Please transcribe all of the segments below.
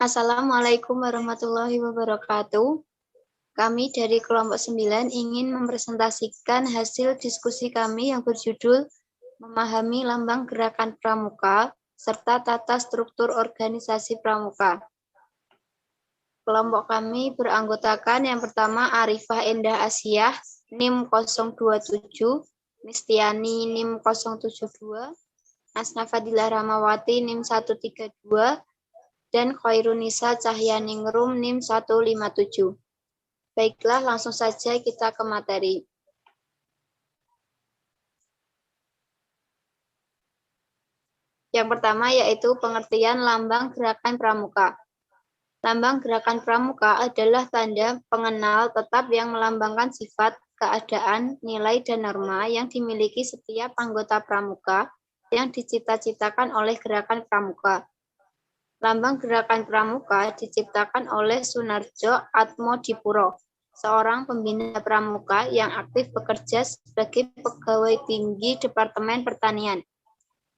Assalamualaikum warahmatullahi wabarakatuh. Kami dari kelompok 9 ingin mempresentasikan hasil diskusi kami yang berjudul Memahami Lambang Gerakan Pramuka serta Tata Struktur Organisasi Pramuka. Kelompok kami beranggotakan yang pertama Arifah Endah Asyah, NIM 027, Mistiani NIM 072, Asnafadilah Ramawati NIM 132, dan Khairunisa Cahyaningrum NIM 157. Baiklah, langsung saja kita ke materi. Yang pertama yaitu pengertian lambang gerakan pramuka. Lambang gerakan pramuka adalah tanda pengenal tetap yang melambangkan sifat, keadaan, nilai, dan norma yang dimiliki setiap anggota pramuka yang dicita-citakan oleh gerakan pramuka. Lambang gerakan pramuka diciptakan oleh Sunarjo Atmodipuro, seorang pembina pramuka yang aktif bekerja sebagai pegawai tinggi Departemen Pertanian.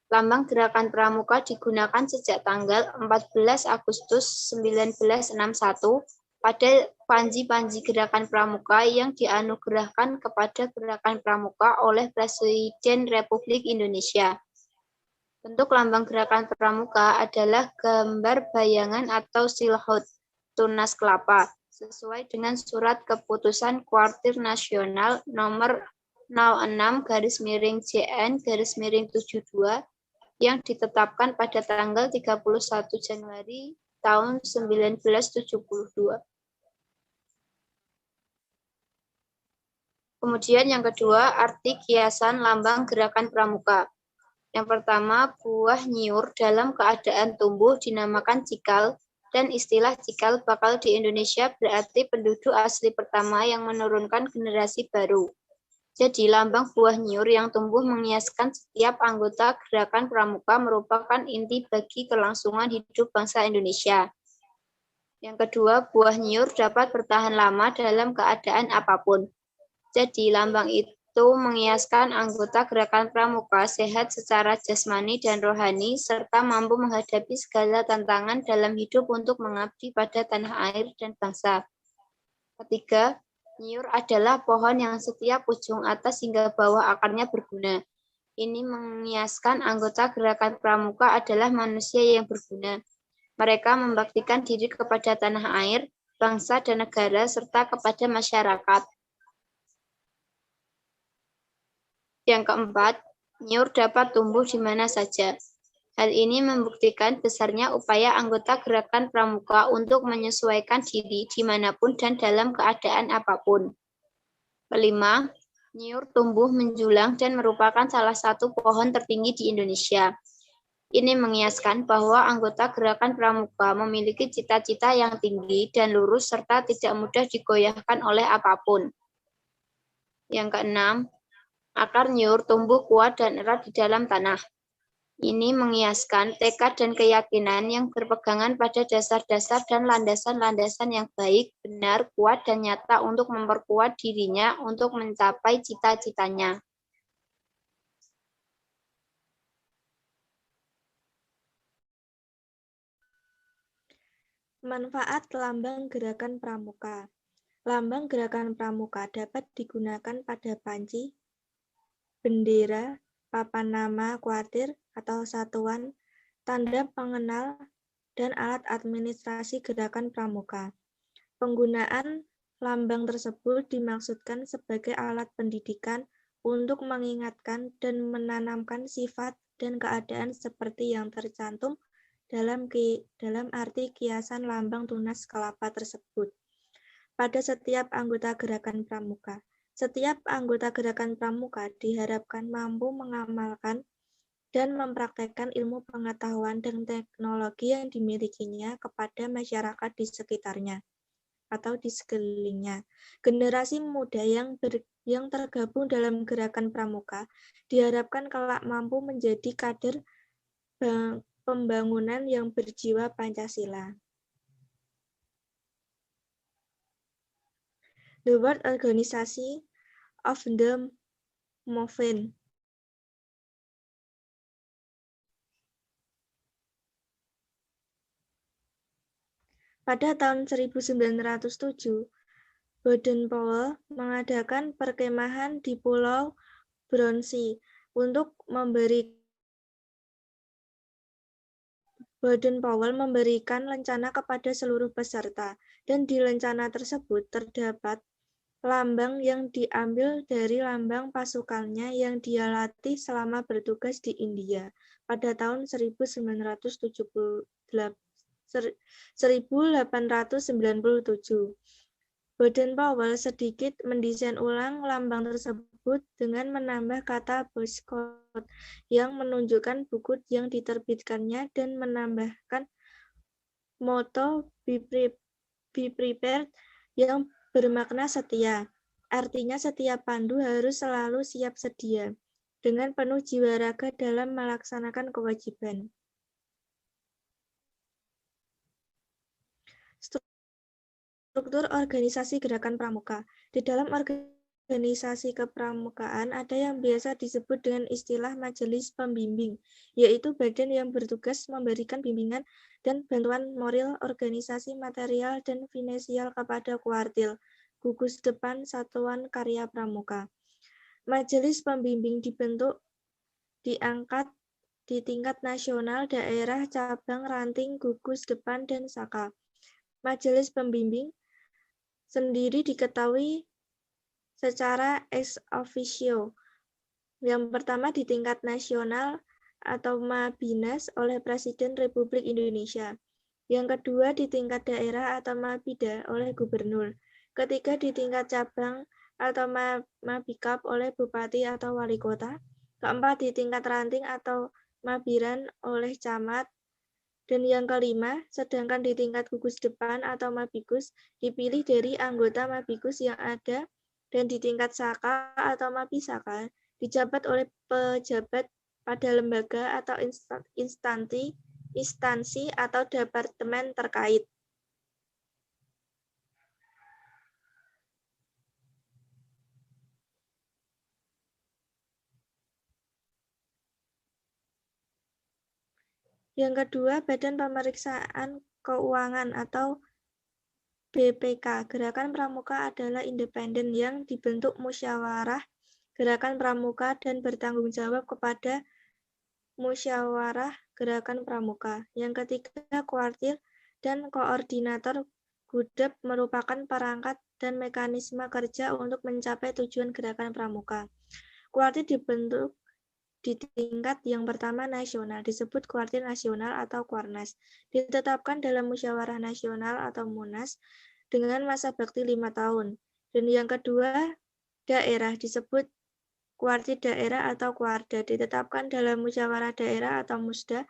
Lambang gerakan pramuka digunakan sejak tanggal 14 Agustus 1961 pada panji-panji gerakan pramuka yang dianugerahkan kepada gerakan pramuka oleh Presiden Republik Indonesia. Bentuk lambang gerakan pramuka adalah gambar bayangan atau silhouette tunas kelapa, sesuai dengan surat keputusan Kuartir Nasional nomor 06/JN/72 yang ditetapkan pada tanggal 31 Januari tahun 1972. Kemudian yang kedua, arti kiasan lambang gerakan pramuka. Yang pertama, buah nyiur dalam keadaan tumbuh dinamakan cikal, dan istilah cikal bakal di Indonesia berarti penduduk asli pertama yang menurunkan generasi baru. Jadi lambang buah nyiur yang tumbuh mengiaskan setiap anggota gerakan pramuka merupakan inti bagi kelangsungan hidup bangsa Indonesia. Yang kedua, buah nyiur dapat bertahan lama dalam keadaan apapun. Jadi lambang itu mengiaskan anggota gerakan pramuka sehat secara jasmani dan rohani, serta mampu menghadapi segala tantangan dalam hidup untuk mengabdi pada tanah air dan bangsa. Ketiga, nyiur adalah pohon yang setiap ujung atas hingga bawah akarnya berguna. Ini mengiaskan anggota gerakan pramuka adalah manusia yang berguna. Mereka membaktikan diri kepada tanah air, bangsa dan negara, serta kepada masyarakat. Yang keempat, nyiur dapat tumbuh di mana saja. Hal ini membuktikan besarnya upaya anggota gerakan pramuka untuk menyesuaikan diri dimanapun dan dalam keadaan apapun. Kelima, nyiur tumbuh menjulang dan merupakan salah satu pohon tertinggi di Indonesia. Ini mengiaskan bahwa anggota gerakan pramuka memiliki cita-cita yang tinggi dan lurus serta tidak mudah digoyahkan oleh apapun. Yang keenam, akar nyiur tumbuh kuat dan erat di dalam tanah. Ini mengiaskan tekad dan keyakinan yang berpegangan pada dasar-dasar dan landasan-landasan yang baik, benar, kuat, dan nyata untuk memperkuat dirinya untuk mencapai cita-citanya. Manfaat lambang gerakan pramuka. Lambang gerakan pramuka dapat digunakan pada panci, bendera, papan nama kuartir atau satuan, tanda pengenal, dan alat administrasi gerakan pramuka. Penggunaan lambang tersebut dimaksudkan sebagai alat pendidikan untuk mengingatkan dan menanamkan sifat dan keadaan seperti yang tercantum dalam arti kiasan lambang tunas kelapa tersebut. Pada setiap anggota gerakan pramuka. Setiap anggota gerakan pramuka diharapkan mampu mengamalkan dan mempraktekkan ilmu pengetahuan dan teknologi yang dimilikinya kepada masyarakat di sekitarnya atau di sekelilingnya. Generasi muda yang tergabung dalam gerakan pramuka diharapkan kelak mampu menjadi kader pembangunan yang berjiwa Pancasila. The World Organization of the Movement. Pada tahun 1907, Baden-Powell mengadakan perkemahan di Pulau Bronsey untuk Baden-Powell memberikan lencana kepada seluruh peserta, dan di lencana tersebut terdapat lambang yang diambil dari lambang pasukannya yang dia latih selama bertugas di India pada tahun 1897. Baden-Powell sedikit mendesain ulang lambang tersebut dengan menambah kata boycott yang menunjukkan buku yang diterbitkannya dan menambahkan moto Be Prepared yang bermakna setia. Artinya setiap pandu harus selalu siap sedia dengan penuh jiwa raga dalam melaksanakan kewajiban. Struktur organisasi gerakan pramuka. Di dalam organisasi kepramukaan ada yang biasa disebut dengan istilah majelis pembimbing, yaitu badan yang bertugas memberikan bimbingan dan bantuan moral, organisasi, material, dan finansial kepada kuartil, gugus depan, satuan karya pramuka. Majelis pembimbing dibentuk, diangkat di tingkat nasional, daerah, cabang, ranting, gugus depan, dan saka. Majelis pembimbing sendiri diketahui secara ex officio. Yang pertama di tingkat nasional atau Mabinas oleh Presiden Republik Indonesia. Yang kedua di tingkat daerah atau Mabida oleh Gubernur. Ketiga di tingkat cabang atau Mabikap oleh Bupati atau Wali Kota. Keempat di tingkat ranting atau Mabiran oleh Camat. Dan yang kelima, sedangkan di tingkat gugus depan atau Mabigus dipilih dari anggota Mabigus yang ada, dan di tingkat saka atau Mabisaka dijabat oleh pejabat pada lembaga atau instansi atau departemen terkait. Yang kedua, Badan Pemeriksaan Keuangan atau BPK. Gerakan Pramuka adalah independen yang dibentuk musyawarah Gerakan Pramuka dan bertanggung jawab kepada musyawarah Gerakan Pramuka. Yang ketiga, kuartil dan koordinator gudep merupakan perangkat dan mekanisme kerja untuk mencapai tujuan Gerakan Pramuka. Kuartil dibentuk di tingkat yang pertama nasional, disebut Kuartil Nasional atau Kuarnas, ditetapkan dalam Musyawarah Nasional atau Munas dengan masa bakti 5 tahun. Dan yang kedua, daerah, disebut Kuartil Daerah atau Kuarda, ditetapkan dalam Musyawarah Daerah atau Musda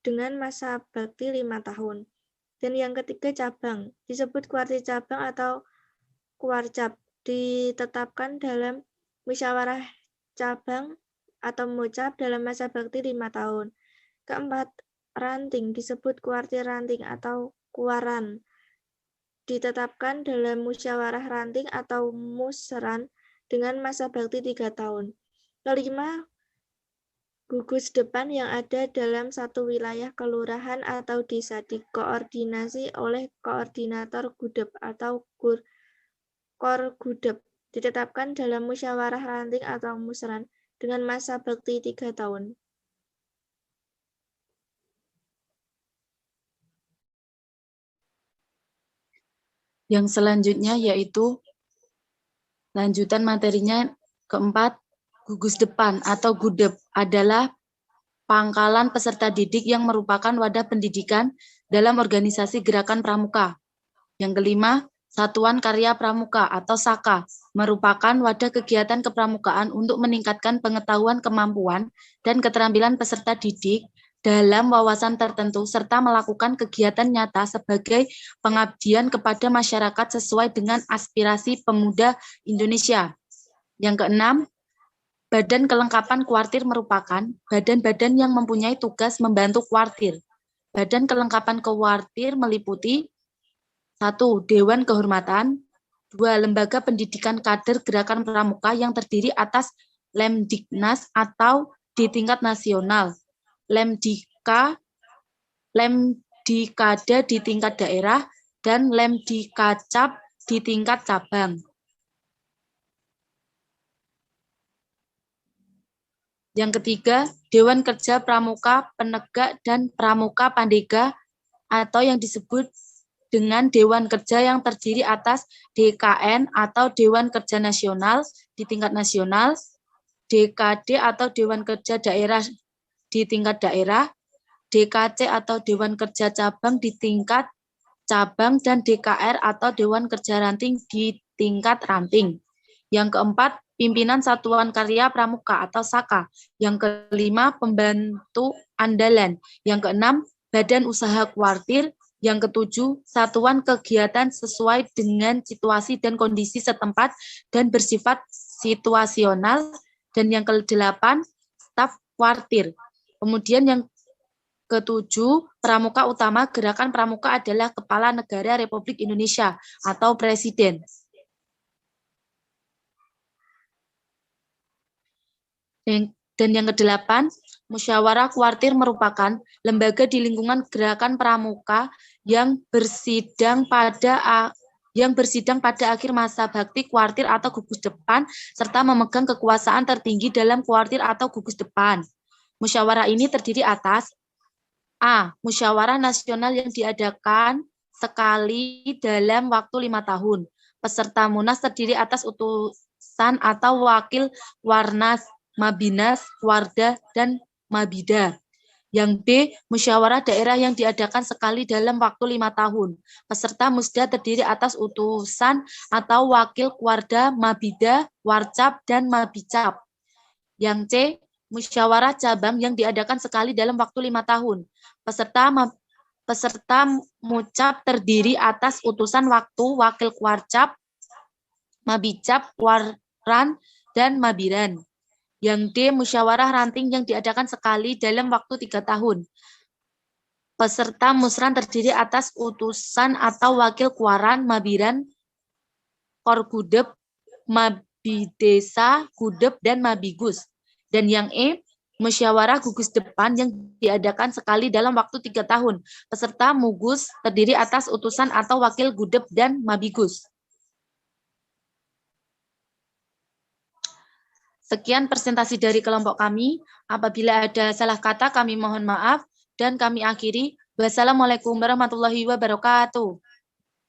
dengan masa bakti 5 tahun. Dan yang ketiga, cabang, disebut Kuartil Cabang atau Kuarcap, ditetapkan dalam Musyawarah Cabang atau Mucap dalam masa bakti 5 tahun. Keempat, ranting, disebut Kuartil Ranting atau Kuaran, ditetapkan dalam Musyawarah Ranting atau Musran dengan masa bakti 3 tahun. Kelima, gugus depan yang ada dalam satu wilayah kelurahan atau desa dikoordinasi oleh koordinator gudep atau Korgudep, ditetapkan dalam musyawarah ranting atau musran dengan masa bakti 3 tahun. Yang selanjutnya yaitu lanjutan materinya keempat, gugus depan atau gudep adalah pangkalan peserta didik yang merupakan wadah pendidikan dalam organisasi gerakan pramuka. Yang kelima, Satuan Karya Pramuka atau SAKA merupakan wadah kegiatan kepramukaan untuk meningkatkan pengetahuan, kemampuan, dan keterampilan peserta didik dalam wawasan tertentu serta melakukan kegiatan nyata sebagai pengabdian kepada masyarakat sesuai dengan aspirasi pemuda Indonesia. Yang keenam, Badan Kelengkapan Kuartir merupakan badan-badan yang mempunyai tugas membantu kuartir. Badan Kelengkapan Kuartir meliputi 1. Dewan Kehormatan, 2. Lembaga Pendidikan Kader Gerakan Pramuka yang terdiri atas Lemdiknas atau di tingkat nasional, Lemdika, Dikade di tingkat daerah, dan Lemdikacap di tingkat cabang. Yang ketiga, Dewan Kerja Pramuka Penegak dan Pramuka Pandega atau yang disebut dengan Dewan Kerja yang terdiri atas DKN atau Dewan Kerja Nasional di tingkat nasional, DKD atau Dewan Kerja Daerah di tingkat daerah, DKC atau Dewan Kerja Cabang di tingkat cabang, dan DKR atau Dewan Kerja Ranting di tingkat ranting. Yang keempat, Pimpinan Satuan Karya Pramuka atau SAKA. Yang kelima, Pembantu Andalan. Yang keenam, Badan Usaha Kuartir. Yang ketujuh, Satuan Kegiatan sesuai dengan situasi dan kondisi setempat dan bersifat situasional. Dan yang kedelapan, Staf Kuartir. Kemudian yang ketujuh, Pramuka Utama Gerakan Pramuka adalah Kepala Negara Republik Indonesia atau Presiden. Dan yang kedelapan, Musyawarah Kuartir merupakan lembaga di lingkungan Gerakan Pramuka yang bersidang pada akhir masa bakti kuartir atau gugus depan, serta memegang kekuasaan tertinggi dalam kuartir atau gugus depan. Musyawarah ini terdiri atas A. Musyawarah nasional yang diadakan sekali dalam waktu 5 tahun. Peserta Munas terdiri atas utusan atau wakil Warnas, Mabinas, Warda, dan Mabida. Yang B. Musyawarah daerah yang diadakan sekali dalam waktu 5 tahun. Peserta Musda terdiri atas utusan atau wakil Warda, Mabida, Warcap, dan Mabicap. Yang C. Musyawarah cabang yang diadakan sekali dalam waktu 5 tahun. Peserta Mucap terdiri atas utusan waktu, wakil Warcap, Mabicap, Waran, dan Mabiran. Yang D. Musyawarah ranting yang diadakan sekali dalam waktu 3 tahun. Peserta Musran terdiri atas utusan atau wakil Kuaran, Mabiran, Korgudep, Mabidesa, Gudep, dan Mabigus. Dan yang E. Musyawarah gugus depan yang diadakan sekali dalam waktu 3 tahun. Peserta Mugus terdiri atas utusan atau wakil Gudep dan Mabigus. Sekian presentasi dari kelompok kami. Apabila ada salah kata, kami mohon maaf dan kami akhiri. Wassalamualaikum warahmatullahi wabarakatuh.